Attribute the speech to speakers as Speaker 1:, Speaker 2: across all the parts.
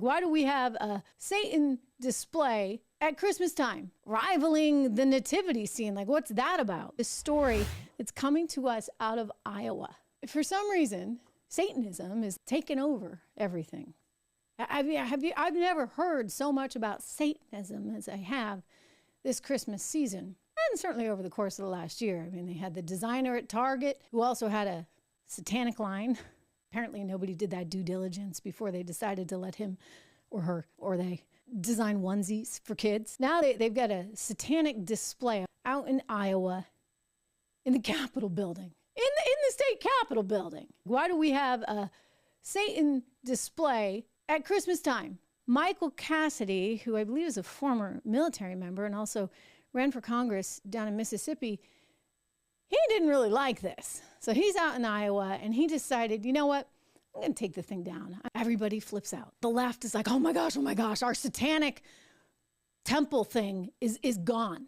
Speaker 1: Why do we have a Satan display at Christmas time, rivaling the nativity scene? Like, what's that about? This story that's coming to us out of Iowa. For some reason, Satanism is taking over everything. I've never heard so much about Satanism as I have this Christmas season, and certainly over the course of the last year. I mean, they had the designer at Target who also had a Satanic line. Apparently nobody did that due diligence before they decided to let him or her or they design onesies for kids. Now they've got a Satanic display out in Iowa in the Capitol building, in the state Capitol building. Why do we have a Satan display at Christmas time? Michael Cassidy, who I believe is a former military member and also ran for Congress down in Mississippi, he didn't really like this. So he's out in Iowa and he decided, you know what? I'm going to take the thing down. Everybody flips out. The left is like, oh my gosh, our Satanic temple thing is gone.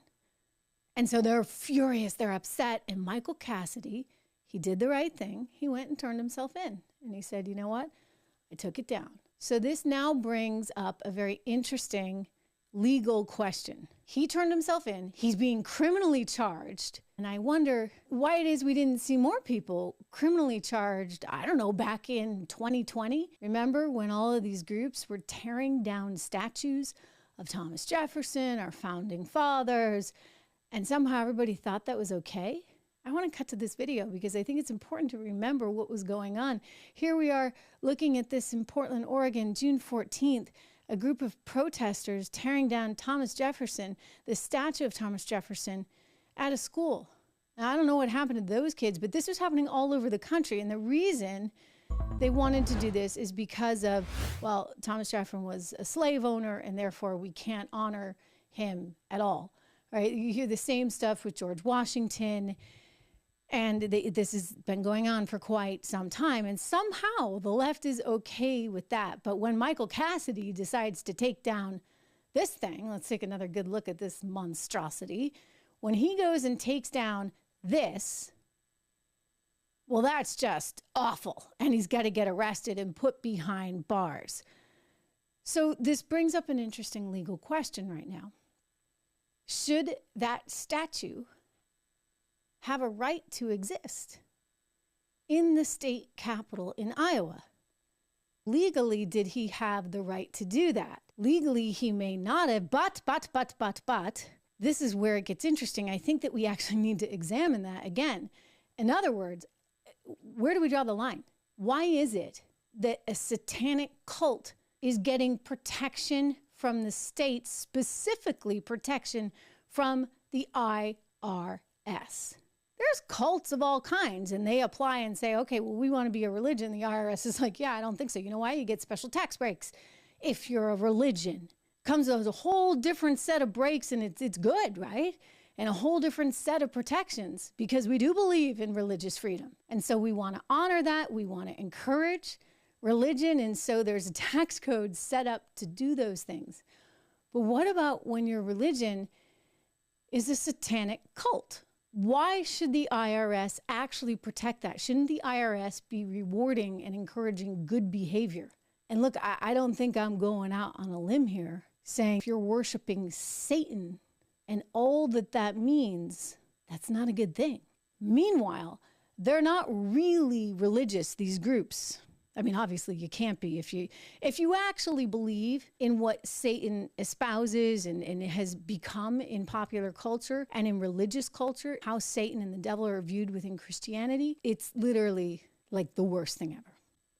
Speaker 1: And so they're furious, they're upset. And Michael Cassidy, he did the right thing. He went and turned himself in. And he said, you know what? I took it down. So this now brings up a very interesting legal question. He turned himself in. He's being criminally charged. And I wonder why it is we didn't see more people criminally charged, I don't know, back in 2020. Remember when all of these groups were tearing down statues of Thomas Jefferson, our founding fathers, and somehow everybody thought that was okay? I want to cut to this video because I think it's important to remember what was going on. Here we are looking at this in Portland, Oregon, June 14th. A group of protesters tearing down Thomas Jefferson, the statue of Thomas Jefferson, at a school. Now, I don't know what happened to those kids, but this was happening all over the country. And the reason they wanted to do this is because of, well, Thomas Jefferson was a slave owner, and therefore we can't honor him at all, right? You hear the same stuff with George Washington, and this has been going on for quite some time. And somehow the left is okay with that. But when Michael Cassidy decides to take down this thing, let's take another good look at this monstrosity. When he goes and takes down this, well, that's just awful. And he's got to get arrested and put behind bars. So this brings up an interesting legal question right now. Should that statue have a right to exist in the state capitol in Iowa? Legally, did he have the right to do that? Legally, he may not have, but, this is where it gets interesting. I think that we actually need to examine that again. In other words, where do we draw the line? Why is it that a satanic cult is getting protection from the state, specifically protection from the IRS? There's cults of all kinds, and they apply and say, okay, well, we want to be a religion. The IRS is like, yeah, I don't think so. You know why? You get special tax breaks if you're a religion. Comes with a whole different set of breaks, and it's good, right? And a whole different set of protections, because we do believe in religious freedom. And so we want to honor that. We want to encourage religion. And so there's a tax code set up to do those things. But what about when your religion is a satanic cult? Why should the IRS actually protect that? Shouldn't the IRS be rewarding and encouraging good behavior? And look, I don't think I'm going out on a limb here saying if you're worshiping Satan and all that means, that's not a good thing. Meanwhile, they're not really religious, these groups. I mean, obviously you can't be if you actually believe in what Satan espouses and has become in popular culture and in religious culture, how Satan and the devil are viewed within Christianity. It's literally like the worst thing ever.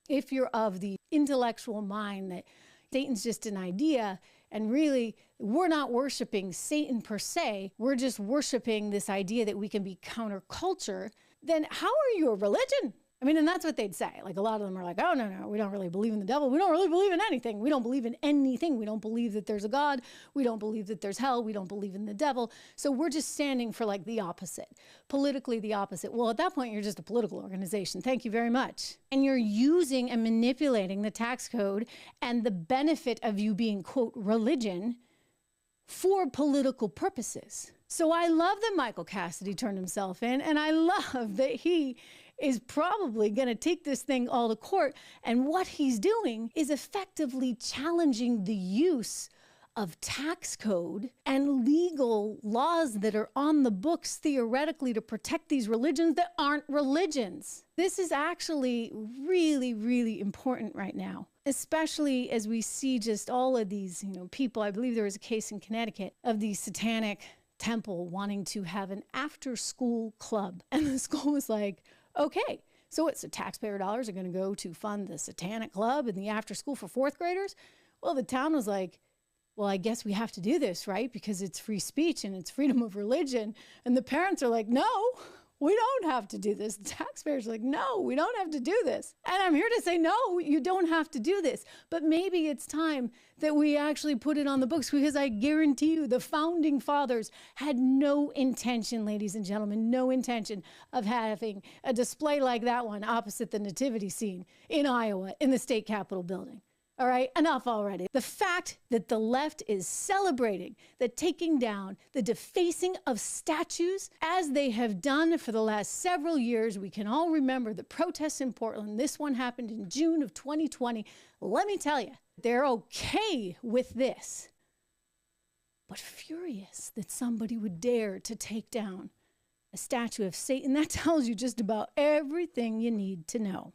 Speaker 1: If you're of the intellectual mind that Satan's just an idea and really we're not worshiping Satan per se, we're just worshiping this idea that we can be counterculture, then how are you a religion? I mean, and that's what they'd say. Like, a lot of them are like, oh, no, we don't really believe in the devil. We don't really believe in anything. We don't believe in anything. We don't believe that there's a God. We don't believe that there's hell. We don't believe in the devil. So we're just standing for like the opposite, politically the opposite. Well, at that point, you're just a political organization. Thank you very much. And you're using and manipulating the tax code and the benefit of you being, quote, religion for political purposes. So I love that Michael Cassidy turned himself in, and I love that he is probably going to take this thing all to court. And what he's doing is effectively challenging the use of tax code and legal laws that are on the books theoretically to protect these religions that aren't religions. This is actually really, really important right now, especially as we see just all of these, people. I believe there was a case in Connecticut of the Satanic temple wanting to have an after-school club. And the school was like, okay, so what? So taxpayer dollars are going to go to fund the Satanic club and the after-school for fourth graders? Well, the town was like, well, I guess we have to do this, right? Because it's free speech and it's freedom of religion. And the parents are like, no, we don't have to do this. The taxpayers are like, no, we don't have to do this. And I'm here to say, no, you don't have to do this. But maybe it's time that we actually put it on the books, because I guarantee you the founding fathers had no intention, ladies and gentlemen, no intention of having a display like that one opposite the nativity scene in Iowa in the state capitol building. All right, enough already. The fact that the left is celebrating the taking down, the defacing of statues, as they have done for the last several years. We can all remember the protests in Portland. This one happened in June of 2020. Let me tell you, they're okay with this, but furious that somebody would dare to take down a statue of Satan. That tells you just about everything you need to know.